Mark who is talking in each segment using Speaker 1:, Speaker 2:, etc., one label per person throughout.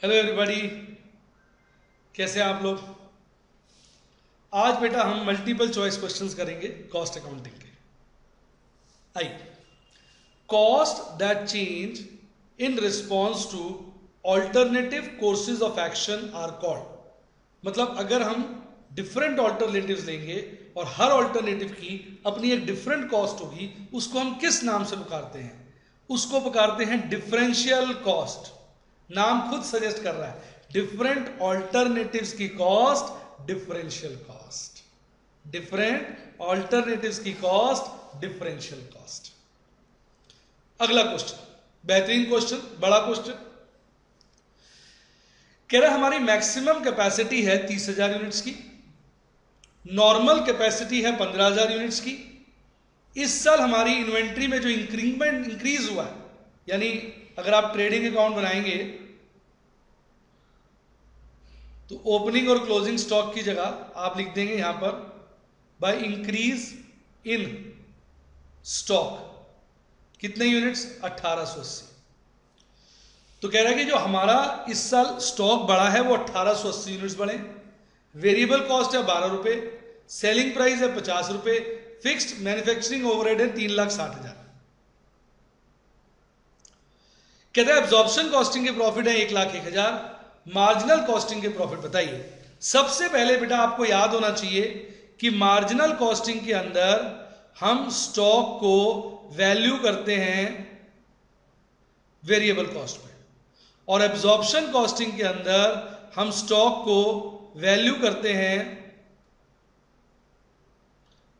Speaker 1: Hello everybody, कैसे हैं आप लोग। आज बेटा हम मल्टीपल चॉइस क्वेश्चंस करेंगे कॉस्ट अकाउंटिंग के। I cost that change in response to alternative courses of action are called. मतलब अगर हम डिफरेंट ऑल्टरनेटिव्स लेंगे और हर ऑल्टरनेटिव की अपनी एक डिफरेंट कॉस्ट होगी, उसको हम किस नाम से पुकारते हैं? उसको पुकारते हैं डिफरेंशियल कॉस्ट। नाम खुद सजेस्ट कर रहा है, डिफरेंट ऑल्टरनेटिव्स की cost differential cost. Different alternatives की कॉस्ट डिफरेंशियल कॉस्ट। अगला क्वेश्चन, बेहतरीन क्वेश्चन, बड़ा क्वेश्चन। कह रहा है हमारी मैक्सिमम कैपेसिटी है 30,000 यूनिट्स की, नॉर्मल कैपेसिटी है 15,000 यूनिट्स की। इस साल हमारी इन्वेंट्री में जो इंक्रीज हुआ है, यानी अगर आप ट्रेडिंग अकाउंट बनाएंगे तो ओपनिंग और क्लोजिंग स्टॉक की जगह आप लिख देंगे यहां पर बाय इंक्रीज इन स्टॉक। कितने यूनिट्स? 1880। तो कह रहा है कि जो हमारा इस साल स्टॉक बढ़ा है वो 1880 यूनिट्स बढ़े। वेरिएबल कॉस्ट है 12 रुपए, सेलिंग प्राइस है 50 रुपए, फिक्स्ड मैन्युफैक्चरिंग ओवरहेड है 3,60,000। कहते हैं एब्जॉर्प्शन कॉस्टिंग के प्रॉफिट है 1,01,000। मार्जिनल कॉस्टिंग के प्रॉफिट बताइए। सबसे पहले बेटा आपको याद होना चाहिए कि मार्जिनल कॉस्टिंग के अंदर हम स्टॉक को वैल्यू करते हैं वेरिएबल कॉस्ट पे, और एब्जॉर्प्शन कॉस्टिंग के अंदर हम स्टॉक को वैल्यू करते हैं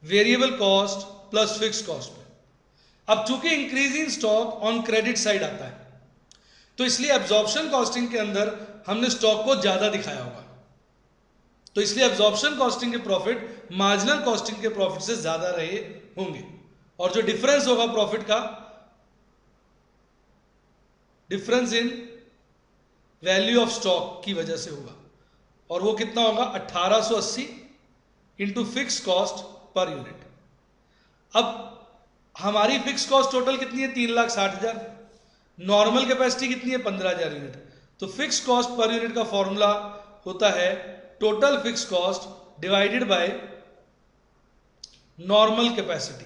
Speaker 1: variable cost plus fix cost पे। अब चूंकि increasing stock on credit side आता है, तो इसलिए एब्जॉर्प्शन कॉस्टिंग के अंदर हमने स्टॉक को ज्यादा दिखाया होगा, तो इसलिए एब्जॉर्प्शन कॉस्टिंग के प्रॉफिट मार्जिनल कॉस्टिंग के प्रॉफिट से ज्यादा रहे होंगे। और जो डिफरेंस होगा प्रॉफिट का, difference in value of stock की वजह से होगा, और वो कितना होगा? 1880 into fix cost per unit. अब हमारी फिक्स कॉस्ट टोटल कितनी है? 3,60,000। नॉर्मल कैपेसिटी कितनी है? 15,000 यूनिट। तो फिक्स कॉस्ट पर यूनिट का फॉर्मूला होता है total fix cost divided by normal capacity.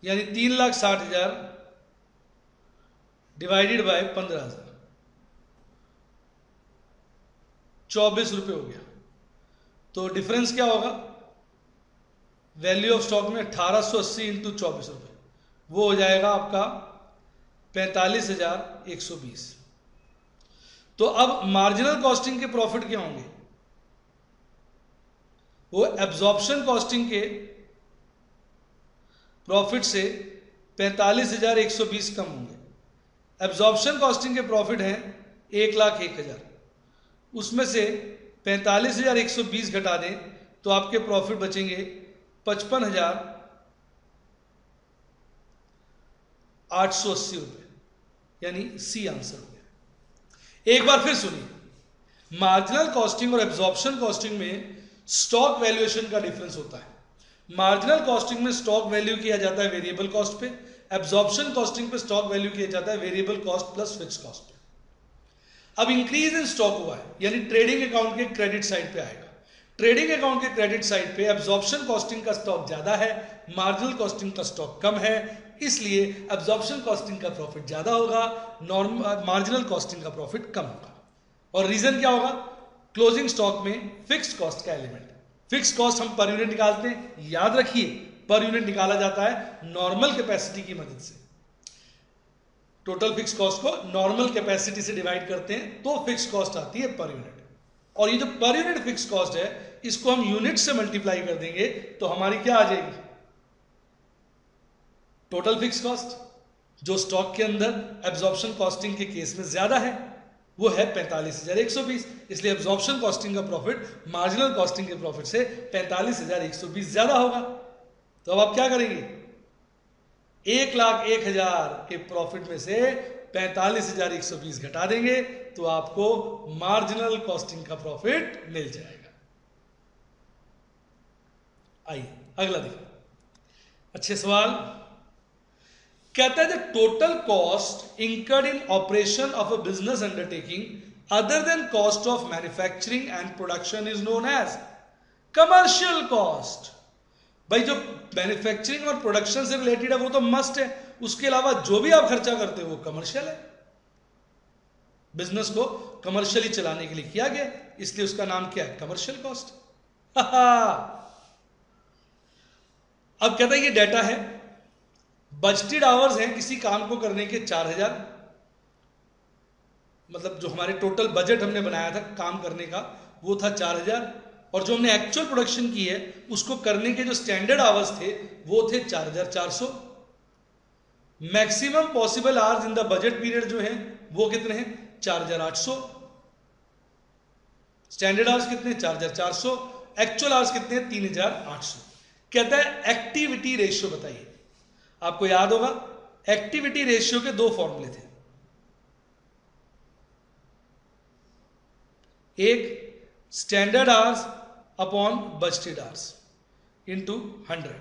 Speaker 1: यानी 3,60,000 डिवाइडेड बाय 15,000, 24 रुपए हो गया। तो डिफरेंस क्या होगा? वैल्यू ऑफ स्टॉक में 1880 इंटू 24 रुपए, वो हो जाएगा आपका 45,120। तो अब मार्जिनल कॉस्टिंग के प्रॉफिट क्या होंगे? वो एब्जॉर्प्शन कॉस्टिंग के प्रॉफिट से 45,120 कम होंगे। एब्जॉर्प्शन कॉस्टिंग के प्रॉफिट हैं 1,01,000, उसमें से 45,120 घटा दें तो आपके प्रॉफिट बचेंगे 55,880 रुपए, यानी सी आंसर हो गया। एक बार फिर सुनिए, मार्जिनल कॉस्टिंग और एब्जॉर्प्शन कॉस्टिंग में स्टॉक वैल्यूएशन का डिफरेंस होता है। मार्जिनल कॉस्टिंग में स्टॉक वैल्यू किया जाता है वेरिएबल कॉस्ट पे, एब्जॉर्प्शन कॉस्टिंग पे स्टॉक वैल्यू किया जाता है variable cost plus fix cost पे। अब इंक्रीज इन स्टॉक हुआ है, यानी ट्रेडिंग अकाउंट के क्रेडिट साइड पे आएगा। ट्रेडिंग अकाउंट के क्रेडिट साइड पे एब्जॉर्प्शन कॉस्टिंग का स्टॉक ज्यादा है, मार्जिनल कॉस्टिंग का स्टॉक कम है, इसलिए एब्जॉर्प्शन कॉस्टिंग का प्रॉफिट ज्यादा होगा, मार्जिनल कॉस्टिंग का प्रॉफिट कम होगा। और रीजन क्या होगा? क्लोजिंग स्टॉक में फिक्स कॉस्ट का एलिमेंट। फिक्स कॉस्ट हम पर यूनिट निकालते हैं, याद रखिए पर यूनिट निकाला जाता है नॉर्मल कैपेसिटी की मदद से। टोटल फिक्स कॉस्ट को नॉर्मल कैपेसिटी से डिवाइड करते हैं तो फिक्स कॉस्ट आती है पर यूनिट। और ये जो पर यूनिट फिक्स कॉस्ट है, इसको हम यूनिट से मल्टीप्लाई कर देंगे तो हमारी क्या आ जाएगी? टोटल फिक्स कॉस्ट, जो स्टॉक के अंदर एब्जॉर्प्शन कॉस्टिंग के केस में ज्यादा है, वो है 45,120। इसलिए एब्जॉर्प्शन कॉस्टिंग का प्रॉफिट मार्जिनल कॉस्टिंग के प्रॉफिट से 45,120 ज्यादा होगा। तो अब आप क्या करेंगे? 1,01,000 के प्रॉफिट में से 45,120 घटा देंगे तो आपको मार्जिनल कॉस्टिंग का प्रॉफिट मिल जाएगा। आइए अगला देखिए, अच्छे सवाल। कहता है the total cost incurred in operation of a business undertaking other than cost of manufacturing and production is known as commercial cost. भाई जो मैन्युफैक्चरिंग और प्रोडक्शन से रिलेटेड है वो तो मस्ट है, उसके अलावा जो भी आप खर्चा करते हो वो कमर्शियल है। बिजनेस को कमर्शियली चलाने के लिए किया गया, इसलिए उसका नाम क्या है? Commercial cost. अब कहता है ये डाटा है, बजटेड आवर्स हैं किसी काम को करने के 4000, मतलब जो हमारे टोटल बजट हमने बनाया था काम करने का वो था 4000, और जो हमने एक्चुअल प्रोडक्शन की है उसको करने के जो स्टैंडर्ड आवर्स थे वो थे 4400। Maximum possible hours in the budget period जो है वो कितने हैं? 4800। स्टैंडर्ड आवर्स कितने? 4400। एक्चुअल आवर्स कितने? 3800। कहता है एक्टिविटी रेशियो बताइए। आपको याद होगा एक्टिविटी रेशियो के दो फॉर्मूले थे, एक standard hours upon budgeted hours into 100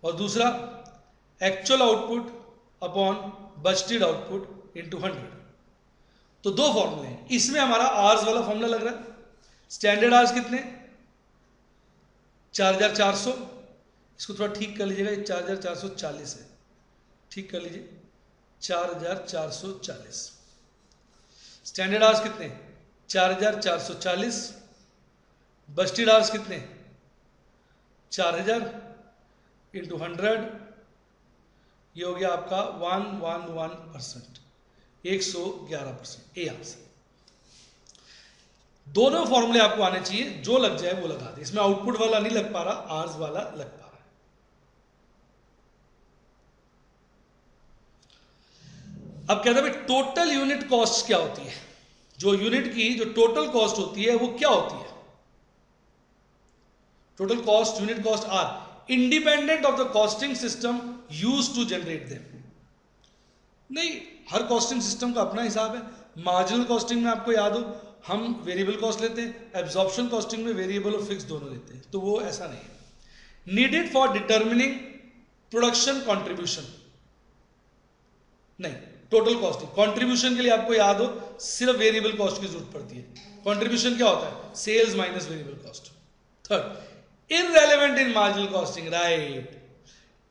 Speaker 1: और दूसरा actual output upon budgeted output into 100। तो दो फॉर्मूले हैं, इसमें हमारा आवर्स वाला फॉर्मूला लग रहा है। स्टैंडर्ड आवर्स कितने? 4400। इसको थोड़ा ठीक कर लीजिएगा, ये 4440 है, ठीक कर लीजिए 4440। स्टैंडर्ड आवर्स कितने? 4440। बजटेड आवर्स कितने? 4000 इंटू 100, ये हो गया आपका 111%, 111%। A answer. दोनों फॉर्मूले आपको आने चाहिए, जो लग जाए वो लगा दे। इसमें आउटपुट वाला नहीं लग पा रहा, आवर्स वाला लग पा रहा है। अब कहते हैं टोटल यूनिट कॉस्ट क्या होती है? जो यूनिट की जो टोटल कॉस्ट होती है वो क्या होती है? Total cost, unit cost are independent of the costing system used to generate them. नहीं, हर कॉस्टिंग सिस्टम का अपना हिसाब है। मार्जिनल कॉस्टिंग में आपको याद हो हम वेरिएबल कॉस्ट लेते हैं, एब्जॉर्प्शन कॉस्टिंग में वेरिएबल और फिक्स दोनों लेते हैं, तो वो ऐसा नहीं है। Needed for determining production contribution, नहीं, टोटल कॉस्टिंग। कंट्रीब्यूशन के लिए आपको याद हो सिर्फ वेरिएबल कॉस्ट की जरूरत पड़ती है। कंट्रीब्यूशन क्या होता है? Sales minus variable cost. Third, irrelevant in marginal costing, right.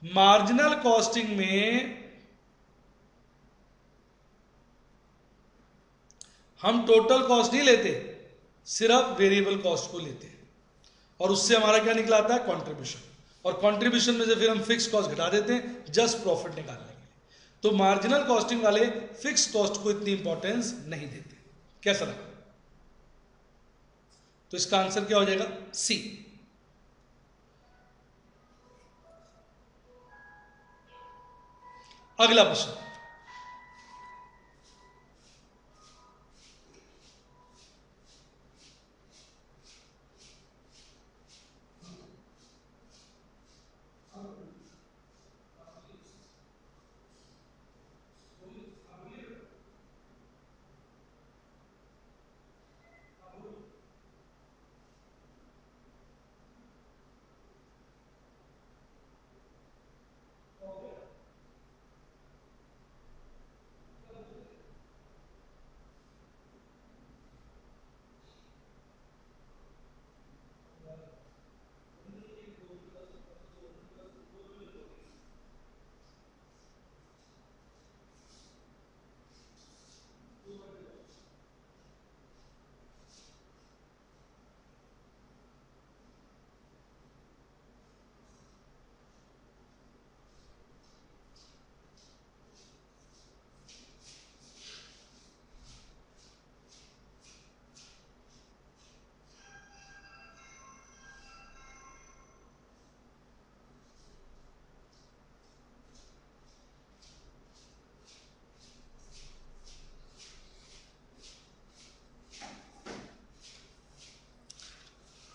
Speaker 1: Marginal costing में हम टोटल कॉस्ट नहीं लेते, सिर्फ वेरिएबल कॉस्ट को लेते हैं, और उससे हमारा क्या निकला आता है? कंट्रीब्यूशन। और कंट्रीब्यूशन में से फिर हम फिक्स कॉस्ट घटा देते हैं जस्ट प्रॉफिट निकालने के लिए। तो मार्जिनल कॉस्टिंग वाले फिक्स कॉस्ट को इतनी इंपॉर्टेंस नहीं देते। कैसा लगा? तो इसका आंसर क्या हो जाएगा? सी। अगला प्रश्न,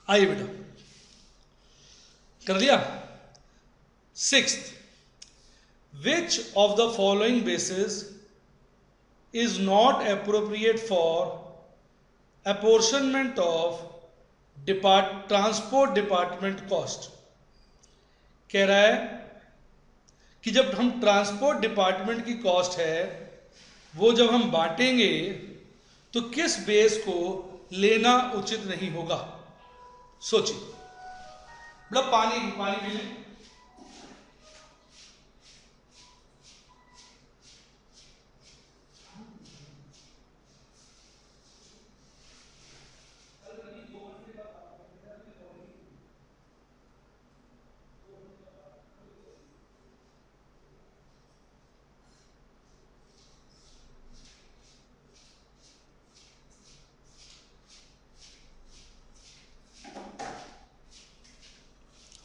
Speaker 1: आइए बेटा, कर दिया। Sixth, which of the following basis is not appropriate for apportionment of transport department cost. कह रहा है कि जब हम ट्रांसपोर्ट डिपार्टमेंट की कॉस्ट है वो जब हम बांटेंगे तो किस बेस को लेना उचित नहीं होगा। सोचिए, मतलब पानी पी लें।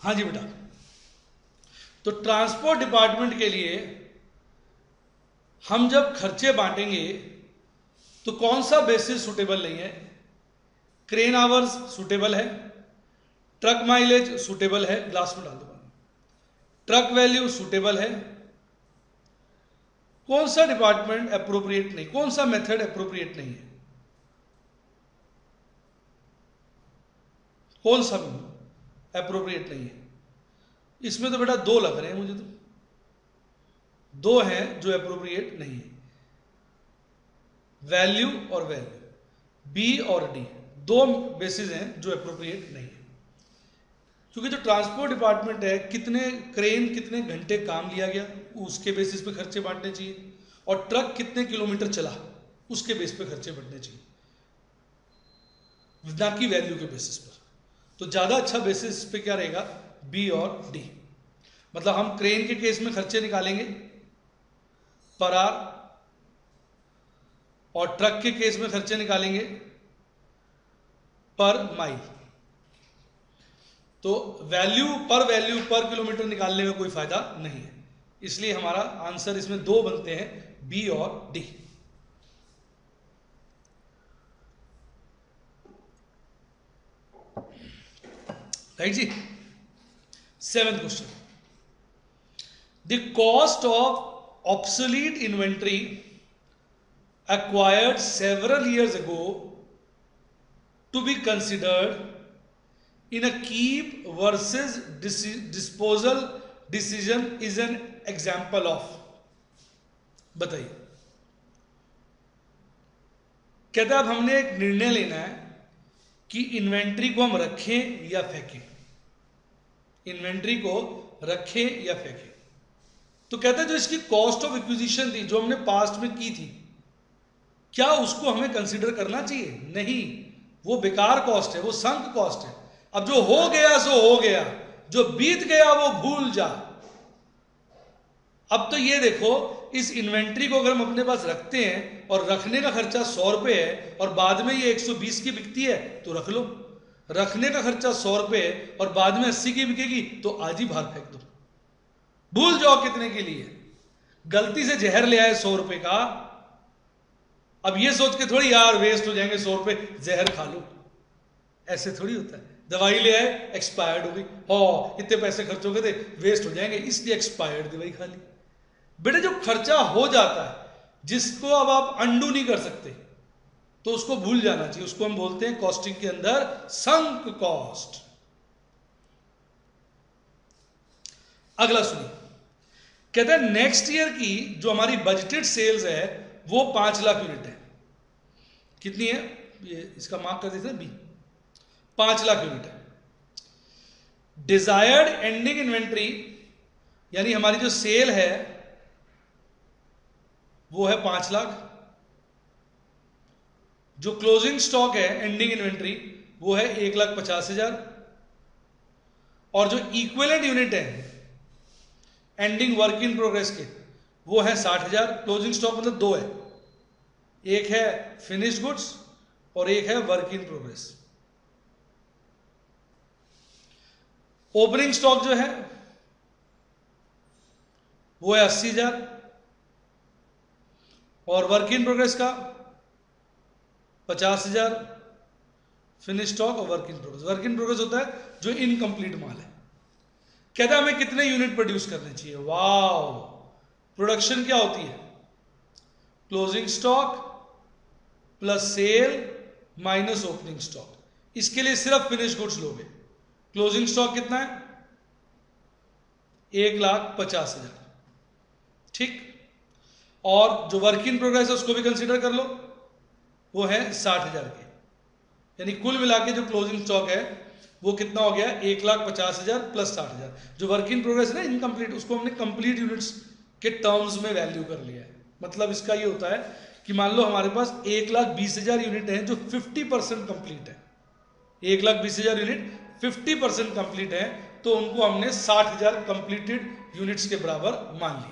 Speaker 1: हाँ जी बेटा, तो ट्रांसपोर्ट डिपार्टमेंट के लिए हम जब खर्चे बांटेंगे तो कौन सा बेसिस सुटेबल नहीं है। क्रेन आवर्स सुटेबल है, ट्रक माइलेज सुटेबल है, ग्लास में डाल दो, ट्रक वैल्यू सुटेबल है। कौन सा डिपार्टमेंट एप्रोप्रिएट नहीं, कौन सा मेथड एप्रोप्रिएट नहीं है, कौन सा एप्रोप्रिएट नहीं है। इसमें तो बेटा दो लग रहे हैं मुझे, तो दो हैं जो एप्रोप्रिएट नहीं है, वैल्यू और वैल्यू, बी और डी, दो बेसिस हैं जो एप्रोप्रिएट नहीं है। क्योंकि जो ट्रांसपोर्ट डिपार्टमेंट है, कितने क्रेन कितने घंटे काम लिया गया उसके बेसिस पे खर्चे बांटने चाहिए, और ट्रक कितने किलोमीटर चला उसके बेस पे खर्चे बांटने चाहिए, ना कि वैल्यू के बेसिस पर। तो ज़्यादा अच्छा बेसिस पे क्या रहेगा, बी और डी। मतलब हम क्रेन के केस में खर्चे निकालेंगे पर आर, और ट्रक के केस में खर्चे निकालेंगे पर माइल। तो वैल्यू पर किलोमीटर निकालने में कोई फायदा नहीं है, इसलिए हमारा आंसर इसमें दो बनते हैं, बी और डी। राइट जी। 7th question, the cost of obsolete inventory acquired several years ago to be considered in a keep versus disposal decision is an example of। बताइए, कहता है अब हमने एक निर्णय लेना है कि इन्वेंट्री को हम रखें या फेंकें, इन्वेंट्री को रखें या फेंकें। तो कहता है जो इसकी कॉस्ट ऑफ एक्विजिशन थी, जो हमने पास्ट में की थी, क्या उसको हमें कंसीडर करना चाहिए? नहीं, वो बेकार कॉस्ट है, वो संक कॉस्ट है। अब जो हो गया सो हो गया, जो बीत गया वो भूल जा। अब तो ये देखो, इस इन्वेंट्री को अगर हम अपने पास रखते हैं और रखने का खर्चा 100 रुपये है और बाद में ये 120 की बिकती है तो रख लो। रखने का खर्चा 100 रुपये है और बाद में 80 की बिकेगी तो आज ही बाहर फेंक दो, भूल जाओ कितने के लिए। गलती से जहर ले आए 100 रुपये का, अब ये सोच के थोड़ी यार वेस्ट हो जाएंगे 100 रुपये, जहर खा लो, ऐसे थोड़ी होता है। दवाई ले आए, एक्सपायर्ड हो गई, हो इतने पैसे खर्च हो गए थे, वेस्ट हो जाएंगे, इसलिए एक्सपायर्ड दवाई खा ली। बेटे जो खर्चा हो जाता है, जिसको अब आप अंडू नहीं कर सकते, तो उसको भूल जाना चाहिए। उसको हम बोलते हैं कॉस्टिंग के अंदर संक कॉस्ट। अगला सुनिए, कहता है नेक्स्ट ईयर की जो हमारी बजटेड सेल्स है वो 5 लाख यूनिट है। कितनी है ये, इसका मार्क कर देते हैं बी, 5 लाख यूनिट है। डिजायर्ड एंडिंग इन्वेंट्री यानी हमारी जो सेल है वो है 5 लाख, जो क्लोजिंग स्टॉक है एंडिंग इन्वेंट्री वो है 1,50,000, और जो इक्विवेलेंट यूनिट है एंडिंग वर्क इन प्रोग्रेस के वो है 60,000। क्लोजिंग स्टॉक मतलब दो है, एक है फिनिश्ड गुड्स और एक है work in progress. Opening stock जो है वो है 80,000 और वर्क इन प्रोग्रेस का 50,000। फिनिश स्टॉक और work in progress, work in progress होता है जो इनकम्प्लीट माल है। कहता है हमें कितने यूनिट प्रोड्यूस करने चाहिए। वाओ, प्रोडक्शन क्या होती है, closing stock plus sale minus opening stock. इसके लिए सिर्फ फिनिश गुड्स लोगे। क्लोजिंग स्टॉक कितना है, 1,50,000, ठीक। और जो वर्क इन प्रोग्रेस है उसको भी कंसीडर कर लो, वो है 60,000 के, यानी कुल मिला के जो क्लोजिंग स्टॉक है वो कितना हो गया, 1,50,000 प्लस 60,000। जो वर्क इन प्रोग्रेस है ना इनकम्प्लीट, उसको हमने कंप्लीट यूनिट्स के टर्म्स में वैल्यू कर लिया है। मतलब इसका ये होता है कि मान लो हमारे पास 1,20,000 यूनिट है जो 50% कंप्लीट है, 1,20,000 यूनिट 50% कंप्लीट है, तो उनको हमने 60,000 कंप्लीटेड यूनिट्स के बराबर मान लिया है।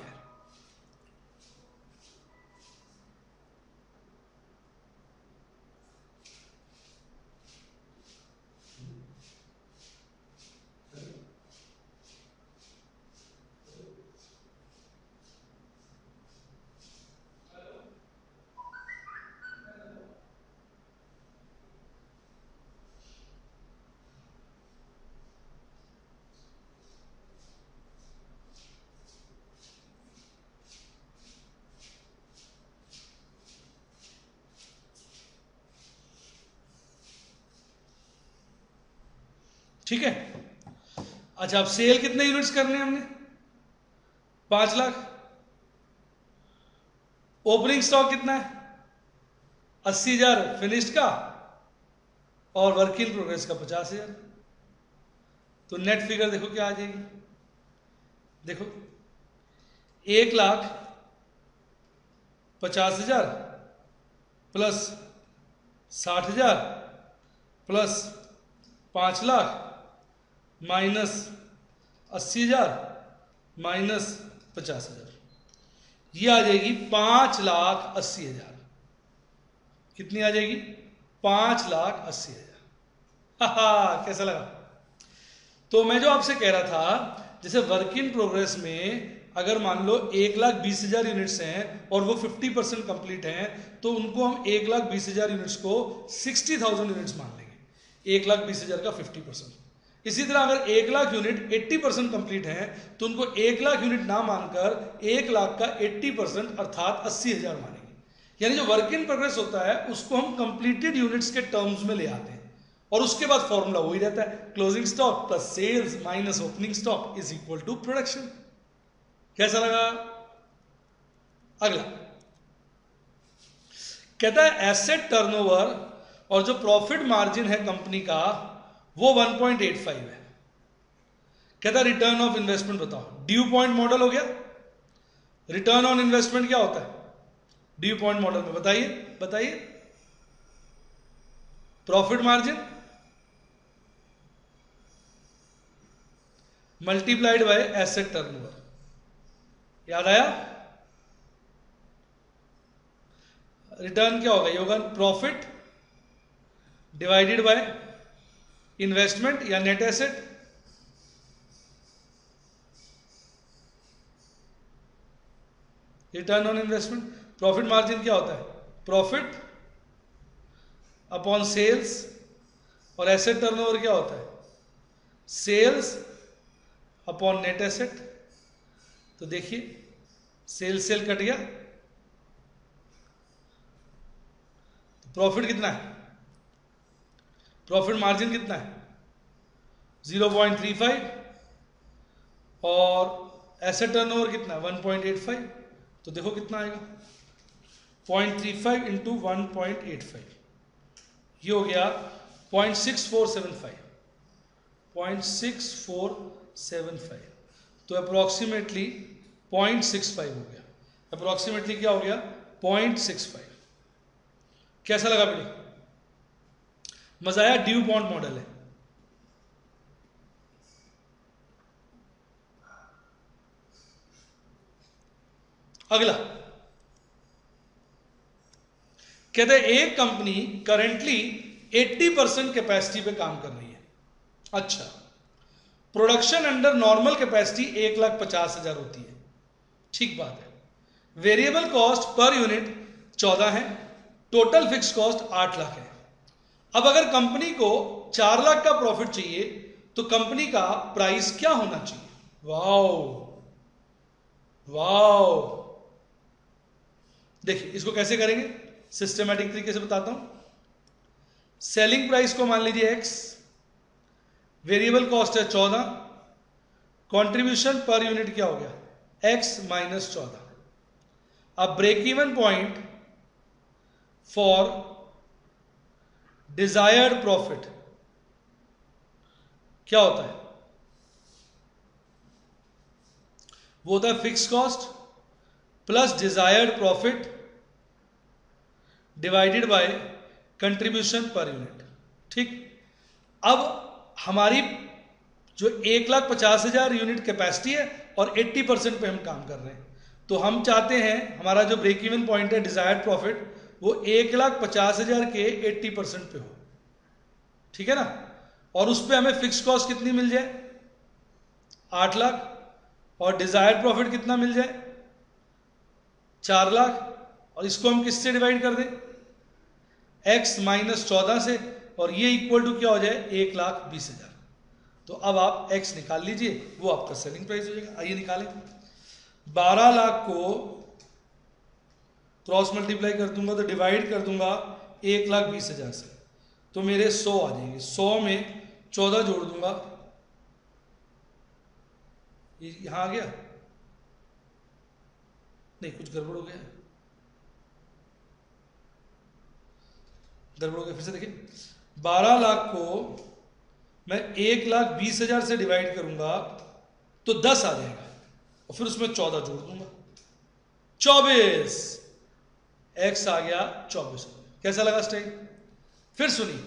Speaker 1: ठीक है। अच्छा, अब सेल कितने यूनिट्स करने हैं हमने, 5 लाख। ओपनिंग स्टॉक कितना है, 80,000 फिनिश्ड का और वर्क इन प्रोग्रेस का 50,000। तो नेट फिगर देखो क्या आ जाएगी, देखो 1,50,000 plus 60,000 plus 5 lakh minus 80,000 minus 50,000, ये आ जाएगी 5,80,000। कितनी आ जाएगी, 5,80,000। कैसा लगा। तो मैं जो आपसे कह रहा था, जैसे वर्क इन प्रोग्रेस में अगर मान लो 1,20,000 यूनिट्स हैं और वो 50% कंप्लीट हैं, तो उनको हम 1,20,000 यूनिट्स को 60,000 यूनिट्स मान लेंगे, 1,20,000 का 50%। इसी तरह अगर 1,00,000 यूनिट 80% कंप्लीट हैं, तो उनको 1,00,000 यूनिट ना मानकर 1,00,000 का 80% अर्थात 80,000 मानेंगे। यानी जो वर्क इन प्रोग्रेस होता है उसको हम कंप्लीटेड यूनिट्स के टर्म्स में ले आते हैं, और उसके बाद फॉर्मूला वही रहता है, closing stock plus sales minus opening stock is equal to production. कैसा लगा। अगला कहता है एसेट टर्नओवर और जो प्रॉफिट मार्जिन है कंपनी का वो 1.85 है। कहता है रिटर्न ऑफ इन्वेस्टमेंट बताओ। ड्यू पॉइंट मॉडल हो गया, रिटर्न ऑन इन्वेस्टमेंट क्या होता है ड्यू पॉइंट मॉडल में, बताइए बताइए। Profit margin multiplied by asset turnover, याद आया। रिटर्न क्या होगा, ये होगा प्रॉफिट डिवाइडेड बाय इन्वेस्टमेंट या net asset. Return on investment, profit margin क्या होता है, प्रॉफिट अपॉन सेल्स, और एसेट टर्नओवर क्या होता है, सेल्स अपॉन नेट एसेट। तो देखिए सेल कट गया, तो प्रॉफिट कितना है, प्रॉफिट मार्जिन कितना है 0.35, और एसेट टर्नओवर कितना है 1.85। तो देखो कितना आएगा 0.35 इंटू 1.85, ये हो गया 0.6475, 0.6475। तो अप्रोक्सीमेटली 0.65 हो गया, अप्रोक्सीमेटली क्या हो गया 0.65। कैसा लगा बेटे, मजा आया। ड्यू पॉइंट मॉडल है। अगला कहते हैं एक कंपनी करेंटली 80% कैपेसिटी पे काम कर रही है। अच्छा, प्रोडक्शन अंडर नॉर्मल कैपेसिटी 1,50,000 होती है, ठीक बात है। वेरिएबल कॉस्ट पर यूनिट 14 है, टोटल फिक्स कॉस्ट 8 लाख है। अब अगर कंपनी को 4 लाख का प्रॉफिट चाहिए तो कंपनी का प्राइस क्या होना चाहिए। वाओ वाओ, देखिए इसको कैसे करेंगे, सिस्टमैटिक तरीके से बताता हूं। सेलिंग प्राइस को मान लीजिए x, वेरिएबल कॉस्ट है 14, कंट्रीब्यूशन पर यूनिट क्या हो गया x minus 14। a break-even point for desired profit क्या होता है? वो होता है fix cost plus desired profit divided by contribution per unit. ठीक, अब हमारी जो 1,50,000 यूनिट कैपेसिटी है और 80% पे हम काम कर रहे हैं, तो हम चाहते हैं हमारा जो ब्रेक इवन पॉइंट है डिजायर्ड प्रॉफिट वो 1,50,000 के 80% पे हो। ठीक है ना, और उस पर हमें फिक्स कॉस्ट कितनी मिल जाए? 8 लाख, और डिजायर्ड प्रॉफिट कितना मिल जाए? 4 लाख, और इसको हम किससे डिवाइड कर दें? x माइनस 14 से, और ये इक्वल टू क्या हो जाए? 1,20,000। तो अब आप x निकाल लीजिए, वो आपका सेलिंग प्राइस हो जाएगा। आइए निकालें। 12 लाख को क्रॉस मल्टीप्लाई कर दूंगा तो डिवाइड कर दूंगा 1,20,000 से, तो मेरे 100 आ जाएंगे। 100 में 14 जोड़ दूंगा, यहां आ गया? नहीं, कुछ गड़बड़ हो गया, गड़बड़ हो गया। फिर से देखिए, 12 लाख को मैं 1,20,000 से डिवाइड करूंगा तो 10 आ जाएगा, और फिर उसमें 14 जोड़ दूंगा, 24। x आ गया 24। कैसा लगा स्टाइल? फिर सुनिए,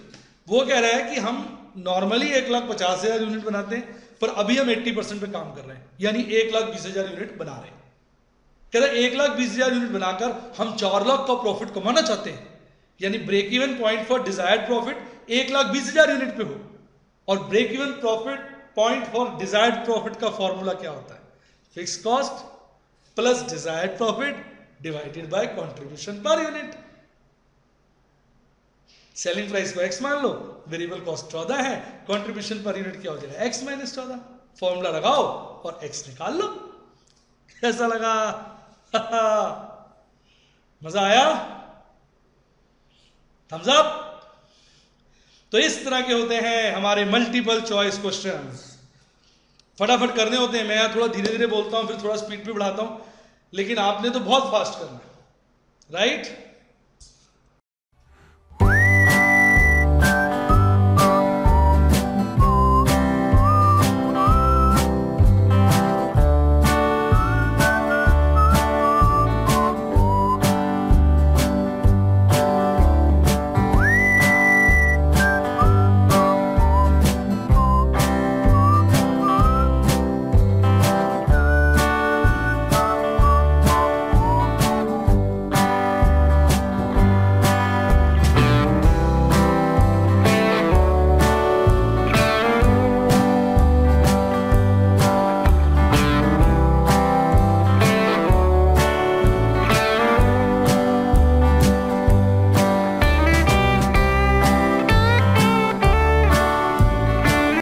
Speaker 1: वो कह रहा है कि हम नॉर्मली 1,50,000 यूनिट बनाते हैं, पर अभी हम 80% पे काम कर रहे हैं, यानी 1,20,000 यूनिट बना रहे हैं। कह रहा है 1,20,000 यूनिट बनाकर हम 4 लाख का प्रॉफिट कमाना चाहते हैं, यानी break even point for desired profit 1,20,000 unit पे हो। और break even profit point for desired profit का फॉर्मूला क्या होता है? Fix cost plus desired profit divided by contribution per unit. Selling price को x मान लो, वेरिएबल कॉस्ट 14 है, कंट्रीब्यूशन पर यूनिट क्या हो जाएगा? x minus 14। फॉर्मूला लगाओ और x निकाल लो। कैसा लगा? मजा आया? Thumbs up. तो इस तरह के होते हैं हमारे मल्टीपल चॉइस क्वेश्चंस। फटाफट करने होते हैं। मैं थोड़ा धीरे धीरे बोलता हूं, फिर थोड़ा स्पीड पे बढ़ाता हूं, लेकिन आपने तो बहुत फास्ट करना है, राइट?